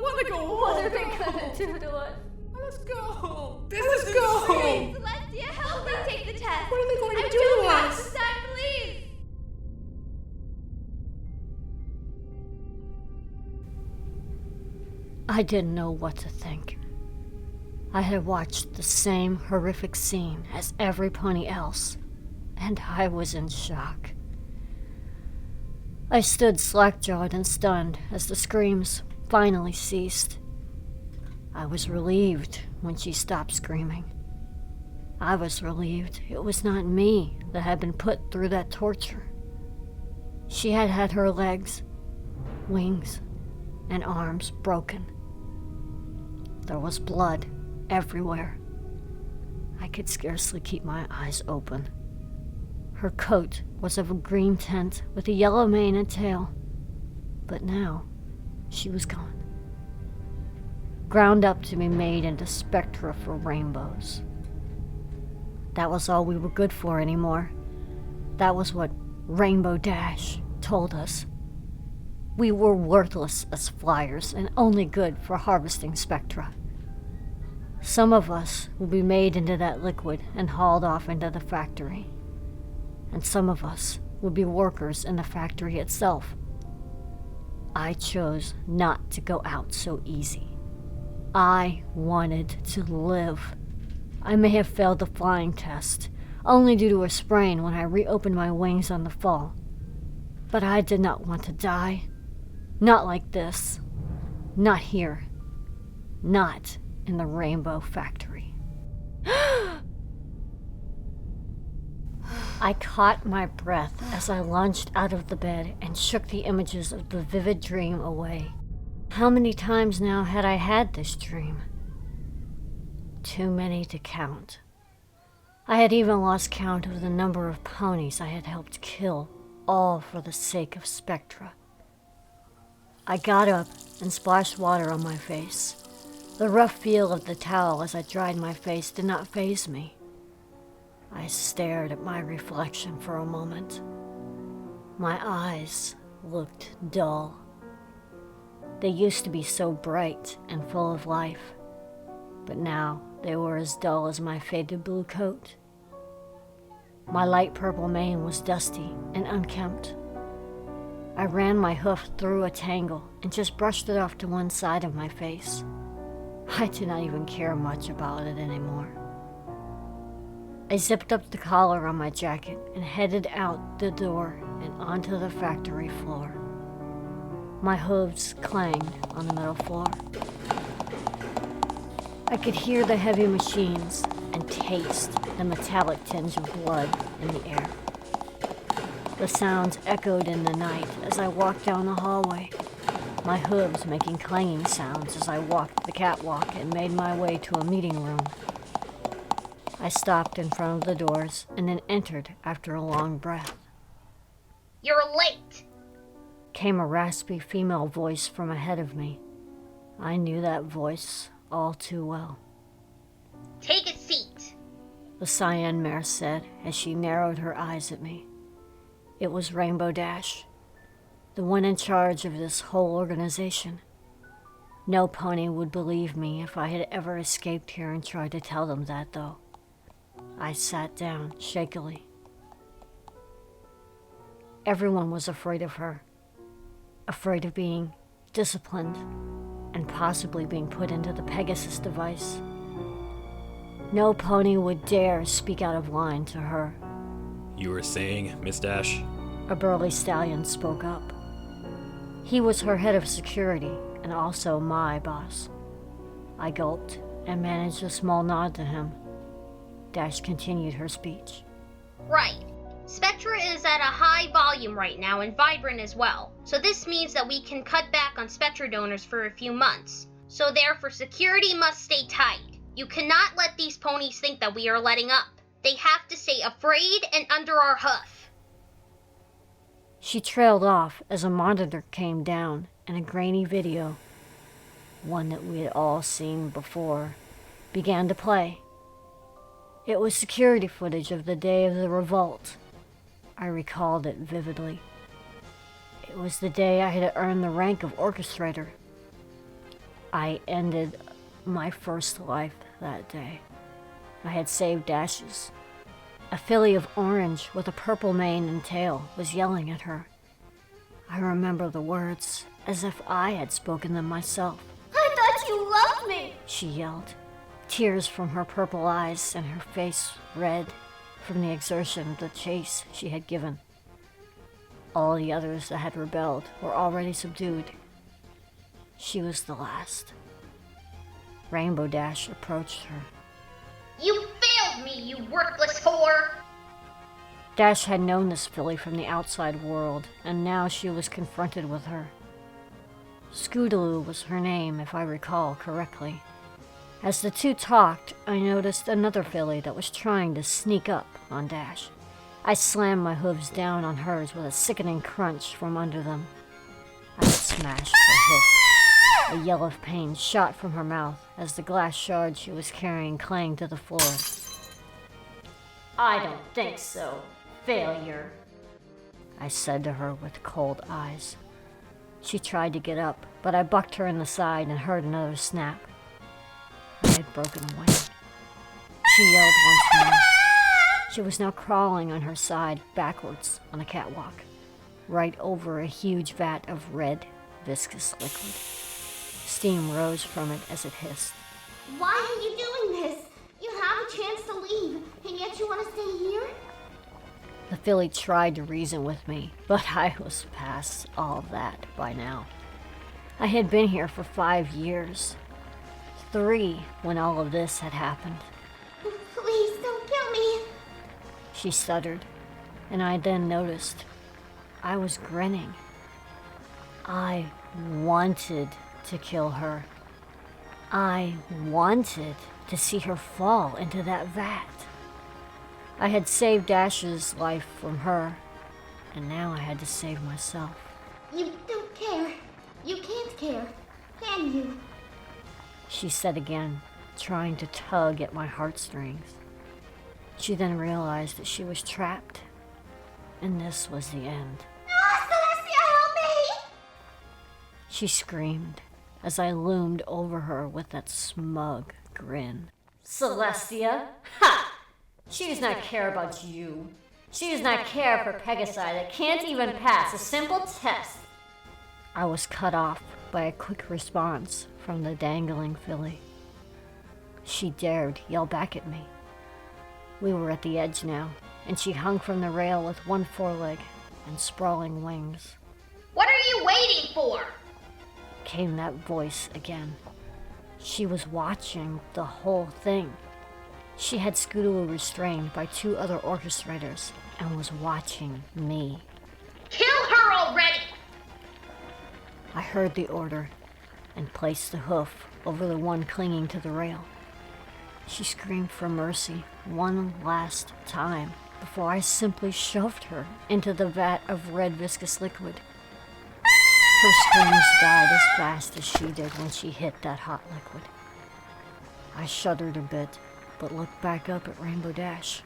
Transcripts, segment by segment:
wanna go home. What are they gonna do to us? Let's go. Let's go. Please, Celestia, help me take the test. What are they going to I'm do too to young us? to die, please. I didn't know what to think. I had watched the same horrific scene as every pony else, and I was in shock. I stood slack-jawed and stunned as the screams finally ceased. I was relieved when she stopped screaming. I was relieved it was not me that had been put through that torture. She had had her legs, wings, and arms broken. There was blood everywhere. I could scarcely keep my eyes open. Her coat was of a green tint with a yellow mane and tail, but now she was gone. Ground up to be made into spectra for rainbows. That was all we were good for anymore. That was what Rainbow Dash told us. We were worthless as flyers and only good for harvesting spectra. Some of us would be made into that liquid and hauled off into the factory. And some of us would be workers in the factory itself. I chose not to go out so easy. I wanted to live. I may have failed the flying test, only due to a sprain when I reopened my wings on the fall. But I did not want to die. Not like this. Not here. Not in the Rainbow Factory. I caught my breath as I lunged out of the bed and shook the images of the vivid dream away. How many times now had I had this dream? Too many to count. I had even lost count of the number of ponies I had helped kill, all for the sake of spectra. I got up and splashed water on my face. The rough feel of the towel as I dried my face did not faze me. I stared at my reflection for a moment. My eyes looked dull. They used to be so bright and full of life, but now they were as dull as my faded blue coat. My light purple mane was dusty and unkempt. I ran my hoof through a tangle and just brushed it off to one side of my face. I did not even care much about it anymore. I zipped up the collar on my jacket and headed out the door and onto the factory floor. My hooves clanged on the metal floor. I could hear the heavy machines and taste the metallic tinge of blood in the air. The sounds echoed in the night as I walked down the hallway, my hooves making clanging sounds as I walked the catwalk and made my way to a meeting room. I stopped in front of the doors and then entered after a long breath. You're late! Came a raspy female voice from ahead of me. I knew that voice all too well. Take a seat! The cyan mare said as she narrowed her eyes at me. It was Rainbow Dash, the one in charge of this whole organization. No pony would believe me if I had ever escaped here and tried to tell them that, though. I sat down shakily. Everyone was afraid of her, afraid of being disciplined and possibly being put into the Pegasus device. No pony would dare speak out of line to her. You were saying, Miss Dash? A burly stallion spoke up. He was her head of security and also my boss. I gulped and managed a small nod to him. Dash continued her speech. Right. Spectra is at a high volume right now and vibrant as well. So this means that we can cut back on Spectra donors for a few months. So therefore security must stay tight. You cannot let these ponies think that we are letting up. They have to stay afraid and under our hoof. She trailed off as a monitor came down and a grainy video, one that we had all seen before, began to play. It was security footage of the day of the revolt. I recalled it vividly. It was the day I had earned the rank of orchestrator. I ended my first life that day. I had saved Dash's. A filly of orange with a purple mane and tail was yelling at her. I remember the words as if I had spoken them myself. I thought you loved me! She yelled, tears from her purple eyes and her face red from the exertion of the chase she had given. All the others that had rebelled were already subdued. She was the last. Rainbow Dash approached her. You failed me, you worthless whore! Dash had known this filly from the outside world, and now she was confronted with her. Scootaloo was her name, if I recall correctly. As the two talked, I noticed another filly that was trying to sneak up on Dash. I slammed my hooves down on hers with a sickening crunch from under them. I smashed her hoof. A yell of pain shot from her mouth as the glass shard she was carrying clanged to the floor. I don't think so. Failure. I said to her with cold eyes. She tried to get up, but I bucked her in the side and heard another snap. I had broken a wing. She yelled once more. She was now crawling on her side backwards on the catwalk, right over a huge vat of red, viscous liquid. Steam rose from it as it hissed. Why are you doing this? You have a chance to leave, and yet you want to stay here? The filly tried to reason with me, but I was past all of that by now. I had been here for 5 years. 3 when all of this had happened. Please don't kill me. She stuttered, and I then noticed I was grinning. I wanted to kill her. I wanted to see her fall into that vat. I had saved Dash's life from her, and now I had to save myself. You don't care. You can't care, can you? She said again, trying to tug at my heartstrings. She then realized that she was trapped, and this was the end. Ah, Celestia, help me! She screamed as I loomed over her with that smug grin. Celestia? Ha! She does not care about you. She does not care for Pegasi that can't even pass a simple test. I was cut off by a quick response from the dangling filly. She dared yell back at me. We were at the edge now, and she hung from the rail with one foreleg and sprawling wings. What are you waiting for? Came that voice again. She was watching the whole thing. She had Scootaloo restrained by 2 other orchestrators and was watching me. Kill her already! I heard the order and placed the hoof over the one clinging to the rail. She screamed for mercy one last time before I simply shoved her into the vat of red viscous liquid. Her screams died as fast as she did when she hit that hot liquid. I shuddered a bit, but looked back up at Rainbow Dash,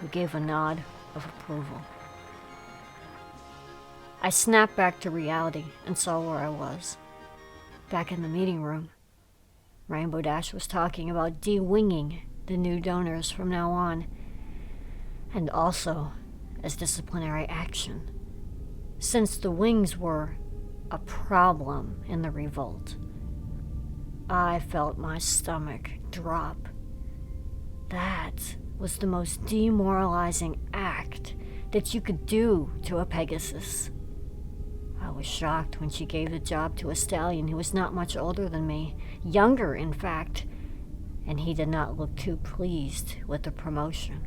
who gave a nod of approval. I snapped back to reality and saw where I was. Back in the meeting room, Rainbow Dash was talking about de-winging the new donors from now on, and also as disciplinary action, since the wings were a problem in the revolt. I felt my stomach drop. That was the most demoralizing act that you could do to a Pegasus. I was shocked when she gave the job to a stallion who was not much older than me, younger in fact, and he did not look too pleased with the promotion.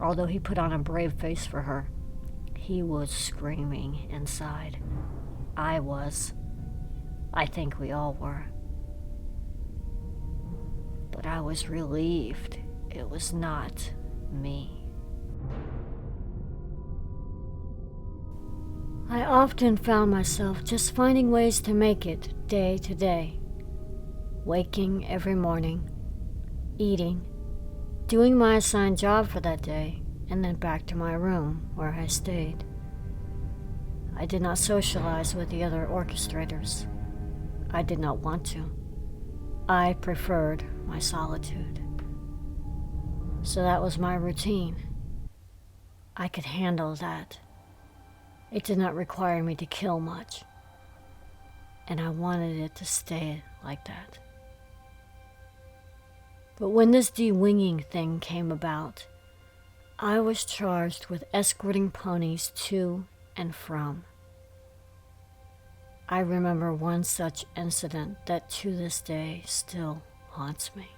Although he put on a brave face for her, he was screaming inside. I was. I think we all were. But I was relieved it was not me. I often found myself just finding ways to make it day to day. Waking every morning, eating, doing my assigned job for that day, and then back to my room where I stayed. I did not socialize with the other orchestrators. I did not want to. I preferred my solitude. So that was my routine. I could handle that. It did not require me to kill much. And I wanted it to stay like that. But when this de-winging thing came about, I was charged with escorting ponies to and from. I remember one such incident that to this day still haunts me.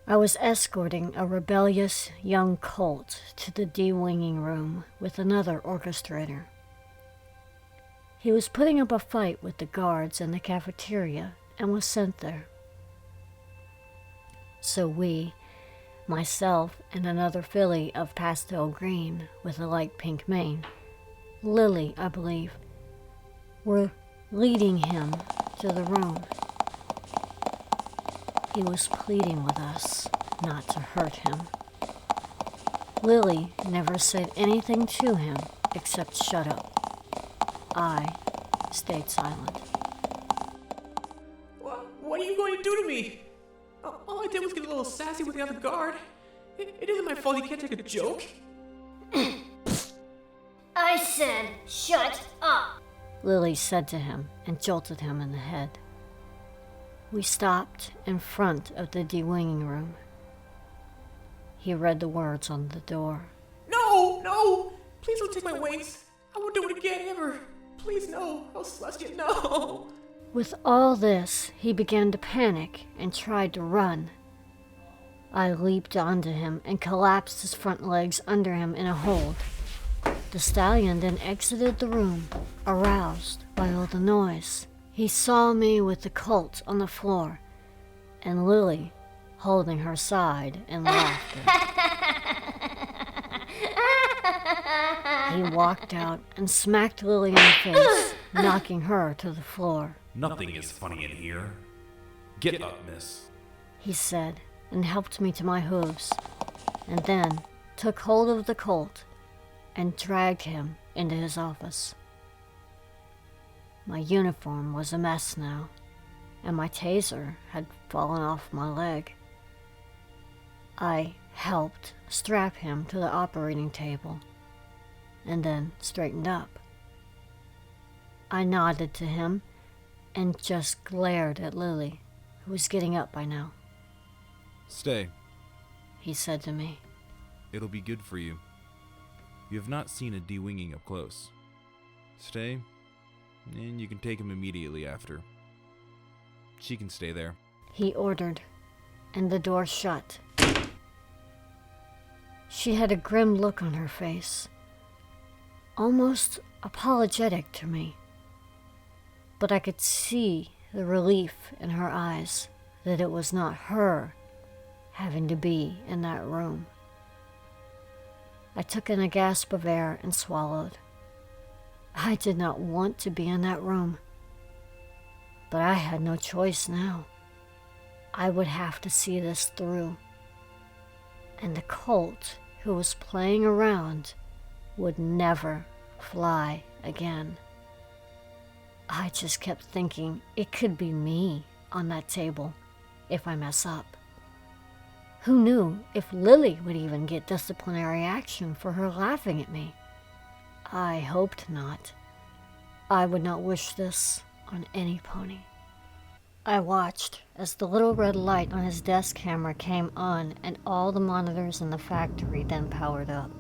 I was escorting a rebellious young colt to the de-winging room with another orchestrator. He was putting up a fight with the guards in the cafeteria and was sent there. So we, myself and another filly of pastel green with a light pink mane, Lily, I believe, were leading him to the room. He was pleading with us not to hurt him. Lily never said anything to him except shut up. I stayed silent. What are you going to do to me? All I did was get a little sassy with the other guard. It isn't my fault you can't take a joke. I said, shut up. Lily said to him and jolted him in the head. We stopped in front of the de-winging room. He read the words on the door. No! Please don't take my wings. I won't do it again, ever. Please, no. Oh, Celestia, no. With all this, he began to panic and tried to run. I leaped onto him and collapsed his front legs under him in a hold. The stallion then exited the room, aroused by all the noise. He saw me with the colt on the floor, and Lily holding her side in laughter. He walked out and smacked Lily in the face, knocking her to the floor. Nothing is funny in here. Get up, miss. He said, and helped me to my hooves, and then took hold of the colt and dragged him into his office. My uniform was a mess now, and my taser had fallen off my leg. I helped strap him to the operating table, and then straightened up. I nodded to him and just glared at Lily, who was getting up by now. Stay. He said to me. It'll be good for you. You have not seen a de-winging up close. Stay, and you can take him immediately after. She can stay there. He ordered, and the door shut. She had a grim look on her face, almost apologetic to me. But I could see the relief in her eyes that it was not her having to be in that room. I took in a gasp of air and swallowed. I did not want to be in that room, but I had no choice now. I would have to see this through, and the colt who was playing around would never fly again. I just kept thinking it could be me on that table if I mess up. Who knew if Lily would even get disciplinary action for her laughing at me? I hoped not. I would not wish this on any pony. I watched as the little red light on his desk camera came on and all the monitors in the factory then powered up.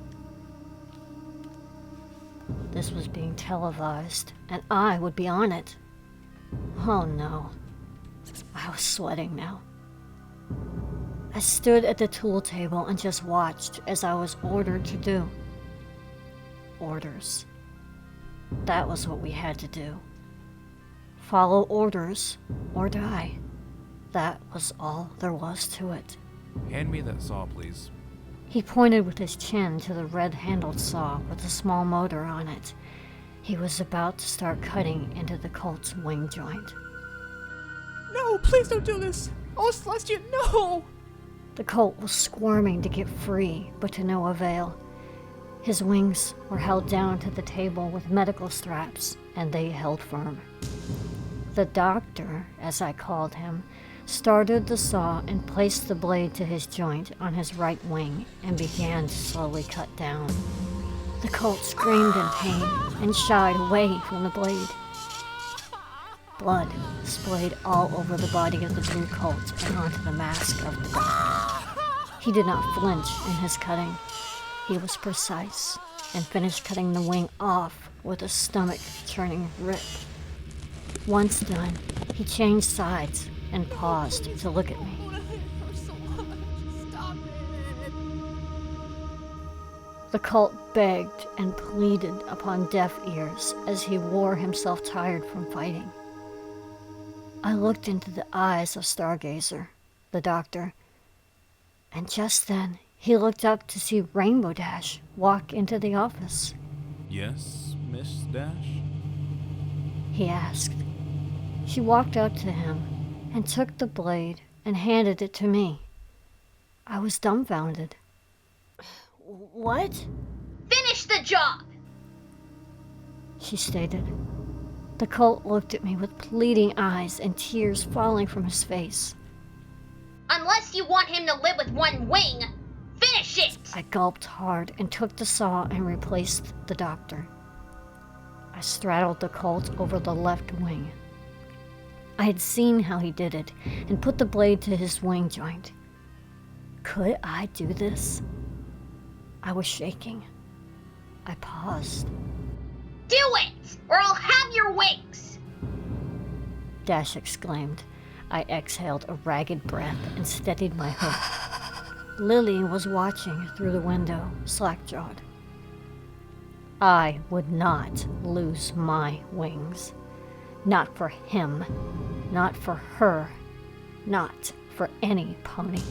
This was being televised, and I would be on it. Oh no. I was sweating now. I stood at the tool table and just watched as I was ordered to do. Orders. That was what we had to do. Follow orders or die. That was all there was to it. Hand me that saw, please. He pointed with his chin to the red-handled saw with a small motor on it. He was about to start cutting into the colt's wing joint. No, please don't do this. Oh, Celestia, no! The colt was squirming to get free, but to no avail. His wings were held down to the table with medical straps, and they held firm. The doctor, as I called him, started the saw and placed the blade to his joint on his right wing and began to slowly cut down. The colt screamed in pain and shied away from the blade. Blood splayed all over the body of the blue colt and onto the mask of the doctor. He did not flinch in his cutting. He was precise and finished cutting the wing off with a stomach-churning rip. Once done, he changed sides and paused to look at me. The colt begged and pleaded upon deaf ears as he wore himself tired from fighting. I looked into the eyes of Stargazer, the doctor, and just then he looked up to see Rainbow Dash walk into the office. Yes, Miss Dash? He asked. She walked up to him and took the blade and handed it to me. I was dumbfounded. What? Finish the job! She stated. The colt looked at me with pleading eyes and tears falling from his face. Unless you want him to live with one wing, finish it! I gulped hard and took the saw and replaced the doctor. I straddled the colt over the left wing. I had seen how he did it and put the blade to his wing joint. Could I do this? I was shaking. I paused. Do it, or I'll have your wings! Dash exclaimed. I exhaled a ragged breath and steadied my hoof. Lily was watching through the window, slack-jawed. I would not lose my wings. Not for him. Not for her. Not for any pony.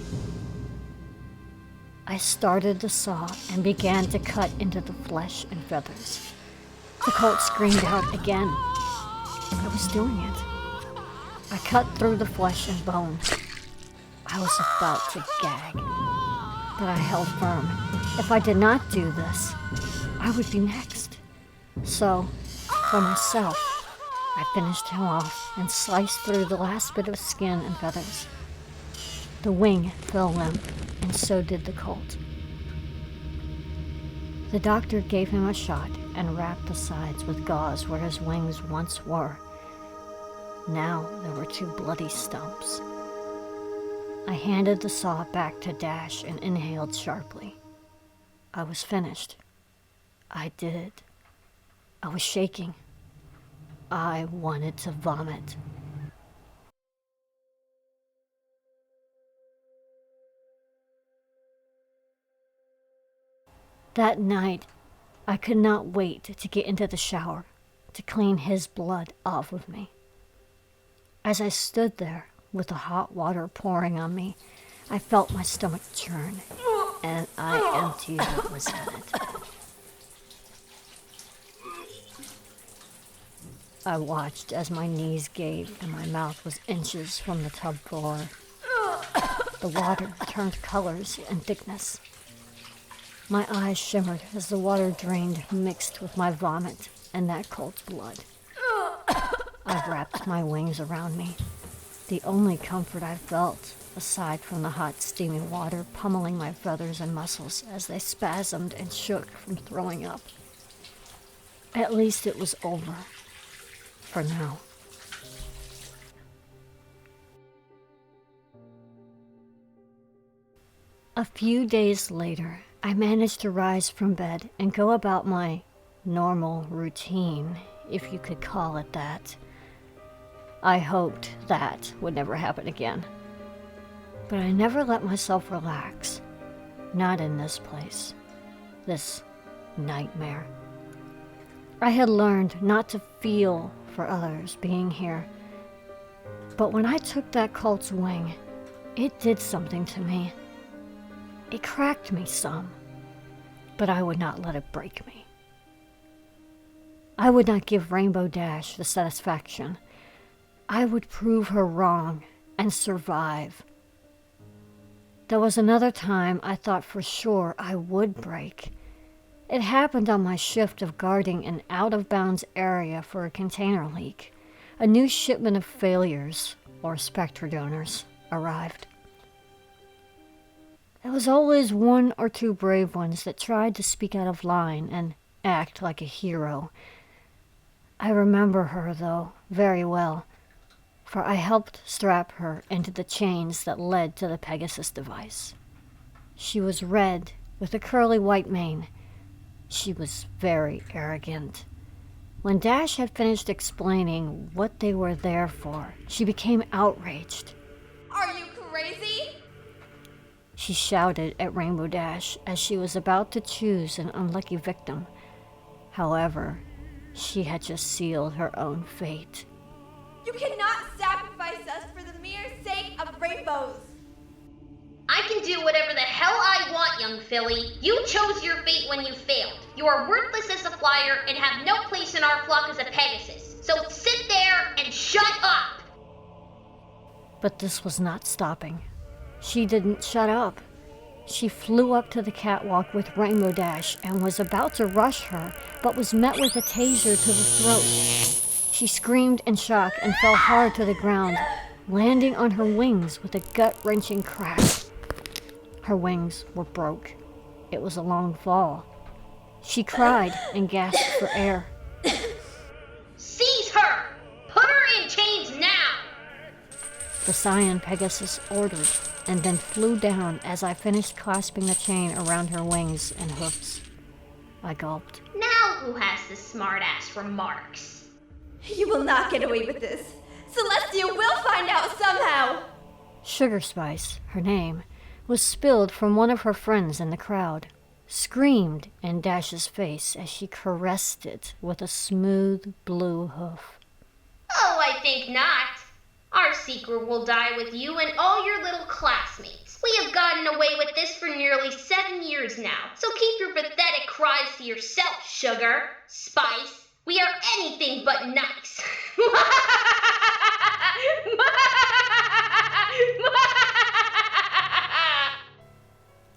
I started the saw and began to cut into the flesh and feathers. The colt screamed out again. I was doing it. I cut through the flesh and bone. I was about to gag, but I held firm. If I did not do this, I would be next. So, for myself, I finished him off and sliced through the last bit of skin and feathers. The wing fell limp, and so did the colt. The doctor gave him a shot and wrapped the sides with gauze where his wings once were. Now there were 2 bloody stumps. I handed the saw back to Dash and inhaled sharply. I was finished. I did it. I was shaking. I wanted to vomit. That night, I could not wait to get into the shower, to clean his blood off of me. As I stood there with the hot water pouring on me, I felt my stomach churn, and I emptied what was in it. I watched as my knees gave and my mouth was inches from the tub floor. The water turned colors and thickness. My eyes shimmered as the water drained, mixed with my vomit and that colt's blood. I wrapped my wings around me, the only comfort I felt, aside from the hot, steamy water pummeling my feathers and muscles as they spasmed and shook from throwing up. At least it was over. For now. A few days later, I managed to rise from bed and go about my normal routine, if you could call it that. I hoped that would never happen again. But I never let myself relax. Not in this place. This nightmare. I had learned not to feel for others being here. But when I took that colt's wing, it did something to me. It cracked me some, but I would not let it break me. I would not give Rainbow Dash the satisfaction. I would prove her wrong and survive. There was another time I thought for sure I would break, It happened on my shift of guarding an out-of-bounds area for a container leak. A new shipment of failures, or Spectre donors, arrived. There was always one or two brave ones that tried to speak out of line and act like a hero. I remember her, though, very well, for I helped strap her into the chains that led to the Pegasus device. She was red, with a curly white mane. She was very arrogant. When Dash had finished explaining what they were there for, she became outraged. Are you crazy? She shouted at Rainbow Dash as she was about to choose an unlucky victim. However, she had just sealed her own fate. You cannot sacrifice us for the mere sake of rainbows. I can do whatever the hell I want, young filly. You chose your fate when you failed. You are worthless as a flyer and have no place in our flock as a Pegasus. So sit there and shut up! But this was not stopping. She didn't shut up. She flew up to the catwalk with Rainbow Dash and was about to rush her, but was met with a taser to the throat. She screamed in shock and fell hard to the ground, landing on her wings with a gut-wrenching crack. Her wings were broke. It was a long fall. She cried and gasped for air. Seize her! Put her in chains now! The Cyan Pegasus ordered, and then flew down as I finished clasping the chain around her wings and hoofs. I gulped. Now who has the smart-ass remarks? You will not get away with this. Celestia will find out somehow. Sugar Spice, her name, was spilled from one of her friends in the crowd, screamed in Dash's face as she caressed it with a smooth blue hoof. Oh, I think not. Our secret will die with you and all your little classmates. We have gotten away with this for nearly 7 years now, so keep your pathetic cries to yourself, Sugar, Spice. We are anything but nice.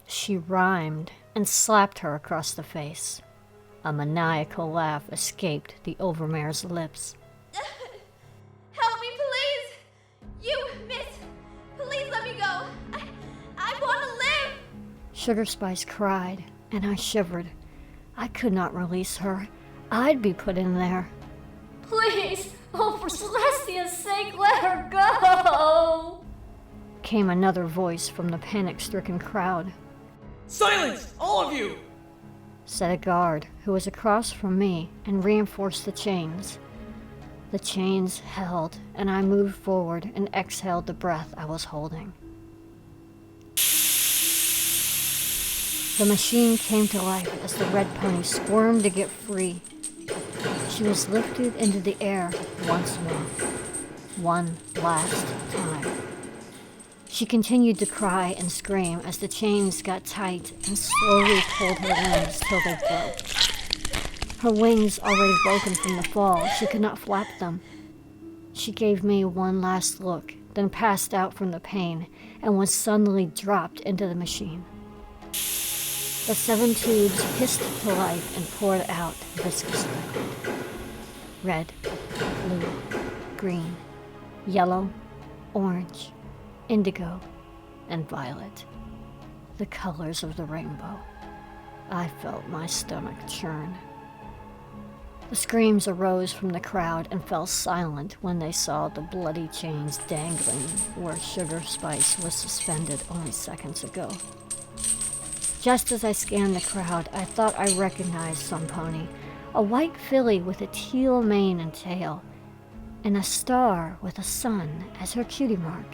She rhymed and slapped her across the face. A maniacal laugh escaped the overmare's lips. Help me, please. You, miss. Please let me go. I want to live. Sugar Spice cried, and I shivered. I could not release her. I'd be put in there. Please, oh, for Celestia's sake, let her go! Came another voice from the panic-stricken crowd. Silence, all of you! Said a guard who was across from me and reinforced the chains. The chains held, and I moved forward and exhaled the breath I was holding. The machine came to life as the red pony squirmed to get free. She was lifted into the air once more, one last time. She continued to cry and scream as the chains got tight and slowly pulled her limbs till they broke. Her wings already broken from the fall, she could not flap them. She gave me one last look, then passed out from the pain and was suddenly dropped into the machine. The 7 tubes hissed to life and poured out viscous liquid. Red, blue, green, yellow, orange, indigo, and violet. The colors of the rainbow. I felt my stomach churn. The screams arose from the crowd and fell silent when they saw the bloody chains dangling where Sugar Spice was suspended only seconds ago. Just as I scanned the crowd, I thought I recognized some pony, a white filly with a teal mane and tail, and a star with a sun as her cutie mark.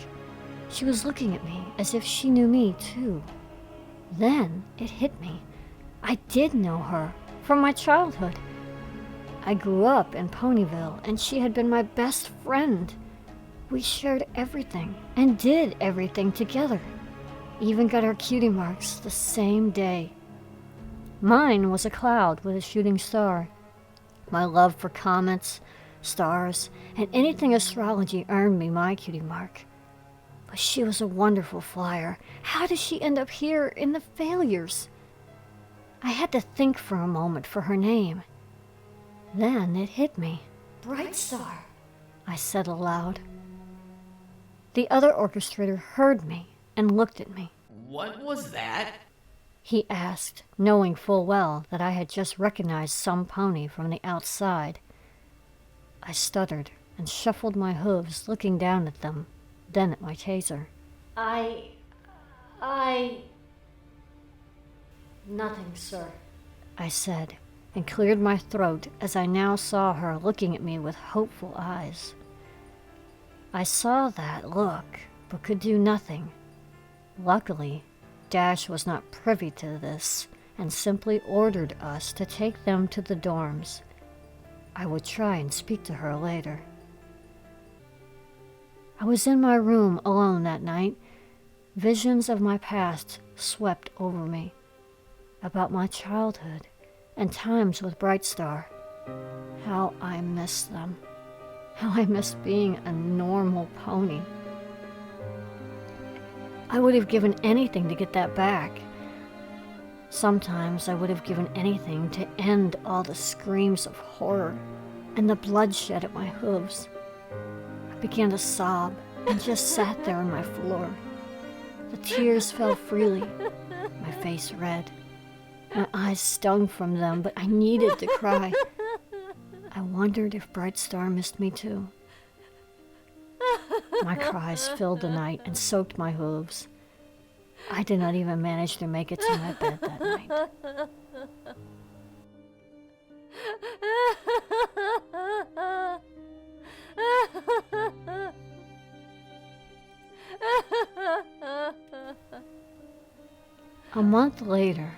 She was looking at me as if she knew me too. Then it hit me. I did know her from my childhood. I grew up in Ponyville, and she had been my best friend. We shared everything and did everything together. Even got our cutie marks the same day. Mine was a cloud with a shooting star. My love for comets, stars, and anything astrology earned me my cutie mark. But she was a wonderful flyer. How did she end up here in the failures? I had to think for a moment for her name. Then it hit me. Brightstar, I said aloud. The other orchestrator heard me and looked at me. What was that? He asked, knowing full well that I had just recognized some pony from the outside. I stuttered and shuffled my hooves, looking down at them, then at my taser. Nothing, sir, I said, and cleared my throat as I now saw her looking at me with hopeful eyes. I saw that look, but could do nothing. Luckily, Dash was not privy to this, and simply ordered us to take them to the dorms. I would try and speak to her later. I was in my room alone that night. Visions of my past swept over me, about my childhood and times with Brightstar. How I missed them. How I missed being a normal pony. I would have given anything to get that back. Sometimes I would have given anything to end all the screams of horror and the bloodshed at my hooves. I began to sob and just sat there on my floor. The tears fell freely, my face red. My eyes stung from them, but I needed to cry. I wondered if Brightstar missed me too. My cries filled the night and soaked my hooves. I did not even manage to make it to my bed that night. A month later,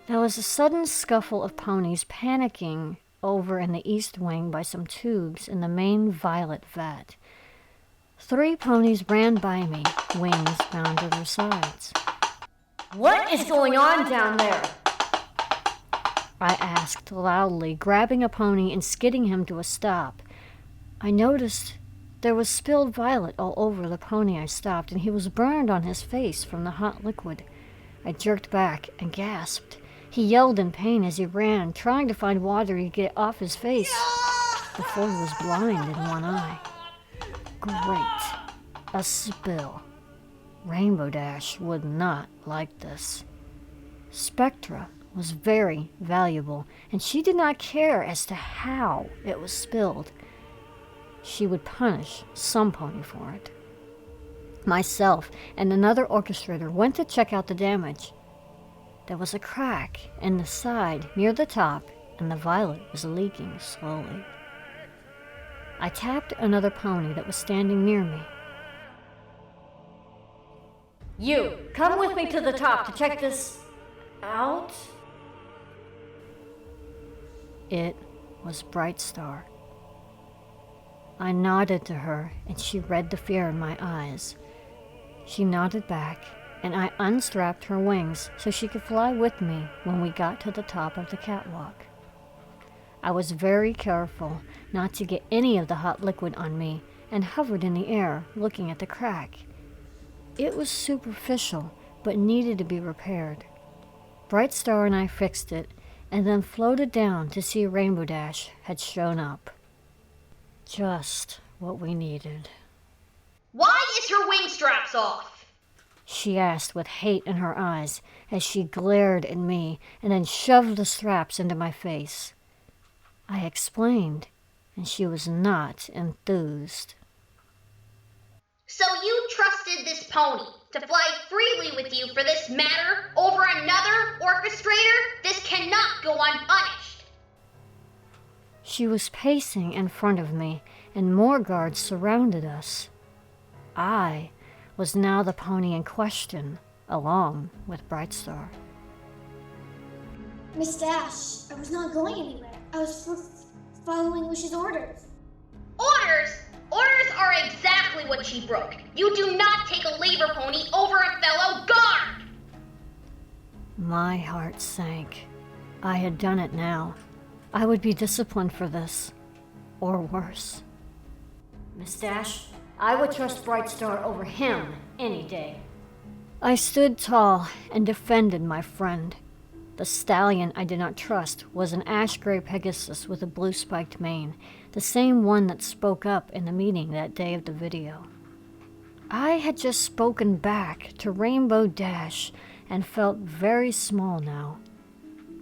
there was a sudden scuffle of ponies panicking over in the east wing by some tubes in the main violet vat. 3 ponies ran by me, wings bound to their sides. What is going on down there? I asked loudly, grabbing a pony and skidding him to a stop. I noticed there was spilled violet all over the pony I stopped, and he was burned on his face from the hot liquid. I jerked back and gasped. He yelled in pain as he ran, trying to find water to get off his face before he was blind in one eye. Great. A spill. Rainbow Dash would not like this. Spectra was very valuable, and she did not care as to how it was spilled. She would punish some pony for it. Myself and another orchestrator went to check out the damage. There was a crack in the side near the top, and the violet was leaking slowly. I tapped another pony that was standing near me. You, come with me to the top to check this out. It was Brightstar. I nodded to her, and she read the fear in my eyes. She nodded back, and I unstrapped her wings so she could fly with me when we got to the top of the catwalk. I was very careful not to get any of the hot liquid on me and hovered in the air, looking at the crack. It was superficial, but needed to be repaired. Brightstar and I fixed it, and then floated down to see Rainbow Dash had shown up. Just what we needed. Why is her wing straps off? She asked with hate in her eyes as she glared at me and then shoved the straps into my face. I explained, and she was not enthused. So you trusted this pony to fly freely with you for this matter over another orchestrator? This cannot go unpunished. She was pacing in front of me, and more guards surrounded us. I was now the pony in question, along with Brightstar. Miss Dash, I was not going anywhere. I was following Wish's orders. Orders? Orders are exactly what she broke. You do not take a labor pony over a fellow guard! My heart sank. I had done it now. I would be disciplined for this, or worse. Miss Dash, I would trust Brightstar over him any day. I stood tall and defended my friend. The stallion I did not trust was an ash-gray Pegasus with a blue-spiked mane, the same one that spoke up in the meeting that day of the video. I had just spoken back to Rainbow Dash and felt very small now,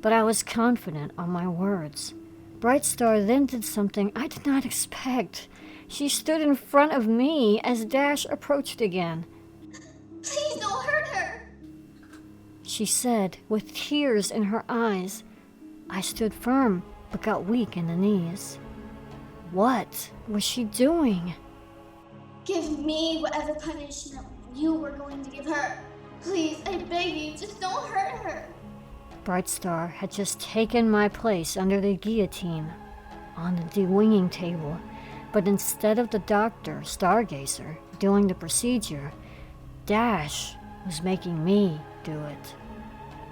but I was confident on my words. Brightstar then did something I did not expect. She stood in front of me as Dash approached again. Please don't hurt her. She said, with tears in her eyes. I stood firm, but got weak in the knees. What was she doing? Give me whatever punishment you were going to give her. Please, I beg you, just don't hurt her. Brightstar had just taken my place under the guillotine on the de-winging table, but instead of the doctor, Stargazer, doing the procedure, Dash was making me do it.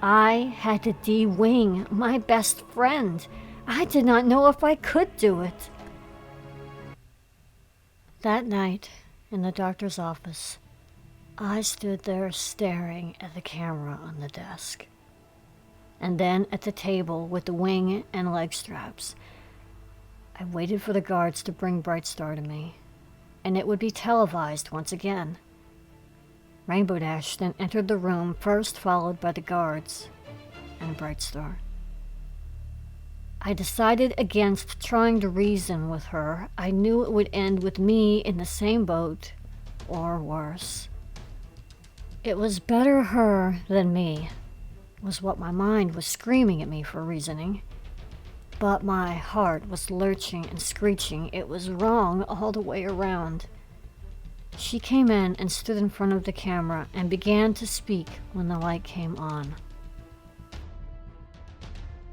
I had to de-wing my best friend. I did not know if I could do it. That night, in the doctor's office, I stood there staring at the camera on the desk. And then at the table with the wing and leg straps. I waited for the guards to bring Brightstar to me, and it would be televised once again. Rainbow Dash then entered the room, first followed by the guards and Brightstar. I decided against trying to reason with her. I knew it would end with me in the same boat, or worse. It was better her than me, was what my mind was screaming at me for reasoning. But my heart was lurching and screeching. It was wrong all the way around. She came in and stood in front of the camera and began to speak when the light came on.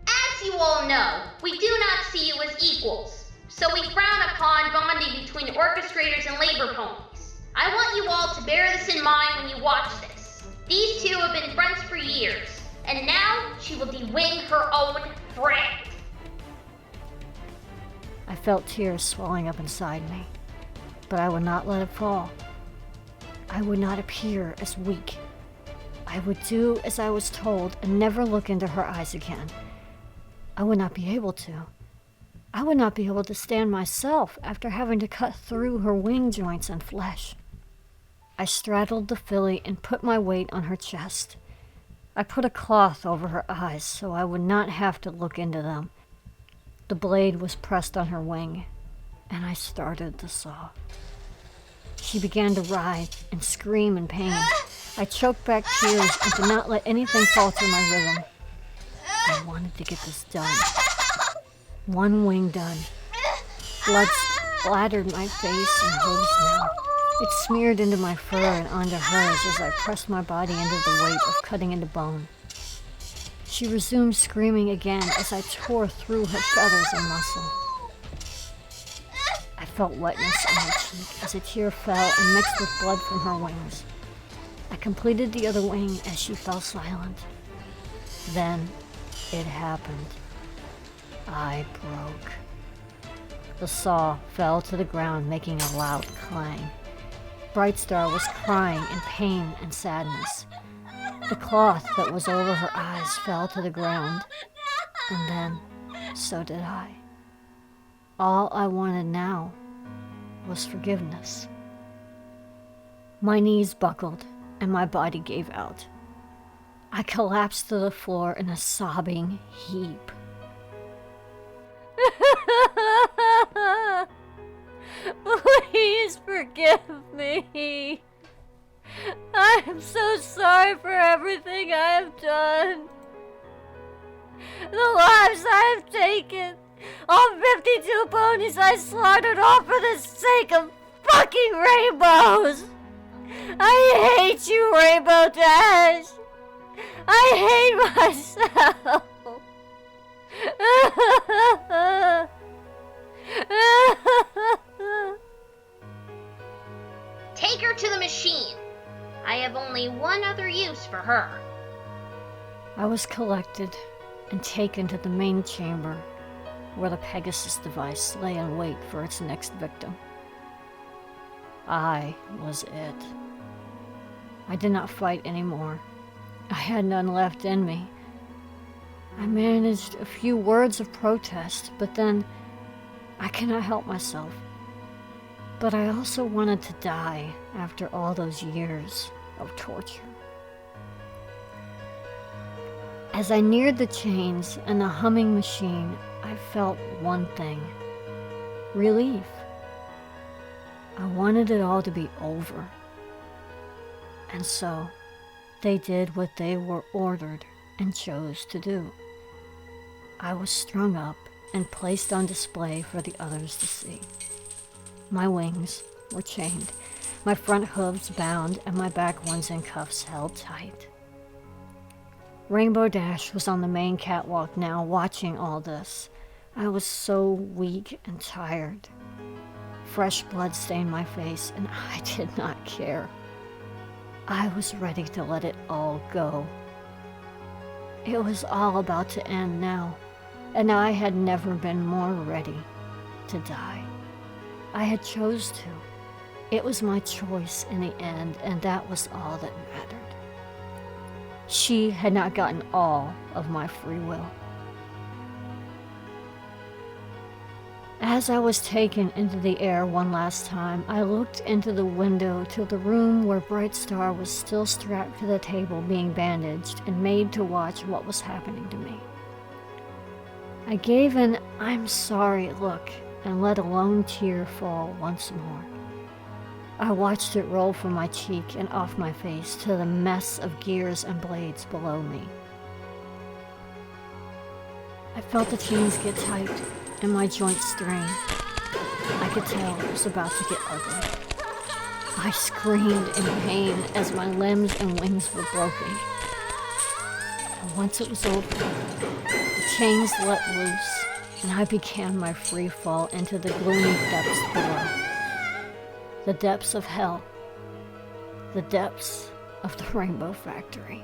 As you all know, we do not see you as equals, so we frown upon bonding between orchestrators and labor ponies. I want you all to bear this in mind when you watch this. These two have been friends for years, and now she will de-wing her own friend. I felt tears swelling up inside me, but I would not let it fall. I would not appear as weak. I would do as I was told and never look into her eyes again. I would not be able to. I would not be able to stand myself after having to cut through her wing joints and flesh. I straddled the filly and put my weight on her chest. I put a cloth over her eyes so I would not have to look into them. The blade was pressed on her wing, and I started the saw. She began to writhe and scream in pain. I choked back tears and did not let anything falter my rhythm. I wanted to get this done. One wing done. Blood splattered my face and hose now. It smeared into my fur and onto hers as I pressed my body into the weight of cutting into bone. She resumed screaming again as I tore through her feathers and muscle. I felt wetness on her cheek as a tear fell and mixed with blood from her wings. I completed the other wing as she fell silent. Then it happened. I broke. The saw fell to the ground, making a loud clang. Brightstar was crying in pain and sadness. The cloth that was over her eyes fell to the ground, and then so did I. All I wanted now was forgiveness. My knees buckled, and my body gave out. I collapsed to the floor in a sobbing heap. Please forgive me. I am so sorry for everything I have done. The lives I have taken. All 52 ponies I slaughtered all for the sake of fucking rainbows. I hate you, Rainbow Dash. I hate myself. Take her to the machine. I have only one other use for her. I was collected and taken to the main chamber, where the Pegasus device lay in wait for its next victim. I was it. I did not fight anymore. I had none left in me. I managed a few words of protest, but then I cannot help myself. But I also wanted to die after all those years of torture. As I neared the chains and the humming machine, I felt one thing: relief. I wanted it all to be over. And so, they did what they were ordered and chose to do. I was strung up and placed on display for the others to see. My wings were chained, my front hooves bound, and my back ones in cuffs held tight. Rainbow Dash was on the main catwalk now, watching all this. I was so weak and tired. Fresh blood stained my face, and I did not care. I was ready to let it all go. It was all about to end now, and I had never been more ready to die. I had chose to. It was my choice in the end, and that was all that mattered. She had not gotten all of my free will. As I was taken into the air one last time, I looked into the window to the room where Bright Star was still strapped to the table being bandaged and made to watch what was happening to me. I gave an "I'm sorry" look and let a lone tear fall once more. I watched it roll from my cheek and off my face to the mess of gears and blades below me. I felt the chains get tight and my joints strain. I could tell it was about to get ugly. I screamed in pain as my limbs and wings were broken. And once it was over, the chains let loose, and I began my free fall into the gloomy depths below. The depths of hell. The depths of the Rainbow Factory.